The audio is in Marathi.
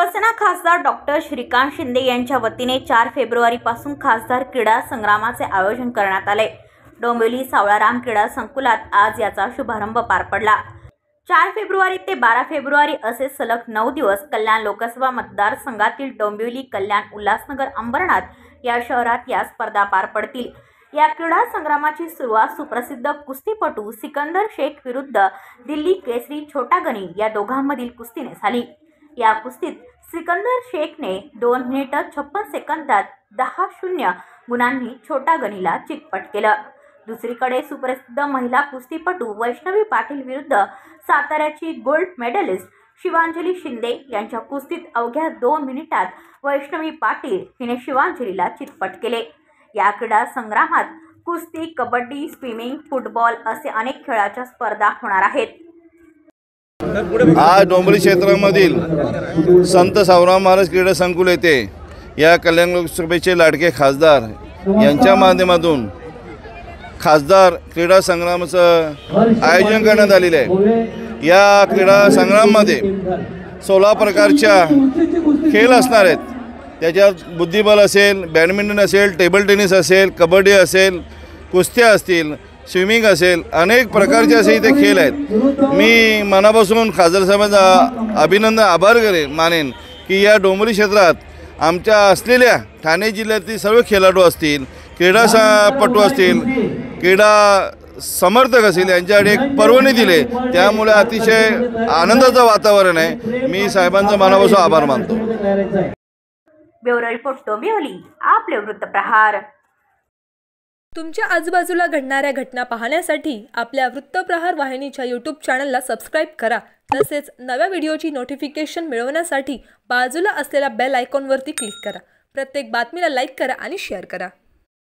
शिवसेना खासदार डॉक्टर श्रीकांत शिंदे यांच्या वतीने 4 फेब्रुवारीपासून खासदार क्रीडा संग्रामाचे आयोजन करण्यात आले। डोंबिवली सावळाराम क्रीडा संकुलात आज याचा शुभारंभ पार पडला। 4 फेब्रुवारी ते 12 फेब्रुवारी असे सलग 9 दिवस कल्याण लोकसभा मतदारसंघातील डोंबिवली, कल्याण, उल्हासनगर, अंबरनाथ या शहरात या स्पर्धा पार पडतील। या क्रीडा संग्रामाची सुरुवात सुप्रसिद्ध कुस्तीपटू सिकंदर शेख विरुद्ध दिल्ली केसरी छोटा गणी या दोघांमधील कुस्तीने झाली। या कुस्तीत सिकंदर शेखने 2 मिनिट 56 सेकंदात 10-0 गुणांनी छोटा गणीला चितपट केलं। दुसरीकडे सुप्रसिद्ध महिला कुस्तीपटू वैष्णवी पाटील विरुद्ध साताऱ्याची गोल्ड मेडलिस्ट शिवांजली शिंदे यांच्या कुस्तीत अवघ्या 2 मिनिटात वैष्णवी पाटील हिने शिवांजलीला चितपट केले। या क्रीडा संग्रामात कुस्ती, कबड्डी, स्विमिंग, फुटबॉल असे अनेक खेळाच्या स्पर्धा होणार आहेत। आज डोंबिवली क्षेत्रामधील संत सावराम महाराज क्रीडा संकुल येथे या कल्याण लोकसभेचे लाडके खासदार यांच्या माध्यमातून खासदार क्रीडा संग्रामाचं आयोजन करण्यात आलेले आहे। या क्रीडा संग्रामामध्ये 16 प्रकारच्या खेळ असणार आहेत। त्याच्यात बुद्धिबळ असेल, बॅडमिंटन असेल, टेबल टेनिस असेल, कबड्डी असेल, कुस्त्या असतील, स्विमिंग असेल, अनेक प्रकारचे असे इथे खेळ आहेत। मी मनापासून खासदार साहेबांचा अभिनंदन आभार मानेन की या डोंबिवली क्षेत्रात आमच्या असलेल्या ठाणे जिल्ह्यातील सर्व खेळाडू असतील, क्रीडापटू असतील, क्रीडा समर्थक असतील यांच्याकडे एक पर्वणी दिले, त्यामुळे अतिशय आनंदाचं वातावरण आहे। मी साहेबांचा मनापासून आभार मानतो। ब्युरो रिपोर्ट, डोंबिवली, आपले वृत्तप्रहार। तुमच्या आजूबाजूला घडणाऱ्या घटना पाहण्यासाठी आपल्या वृत्तप्रहार वाहिनीच्या YouTube चॅनलला सबस्क्राईब करा। तसेच नव्या व्हिडिओची नोटिफिकेशन मिळवण्यासाठी बाजूला असलेल्या बेल आयकॉनवरती क्लिक करा। प्रत्येक बातमीला लाईक करा आणि शेअर करा।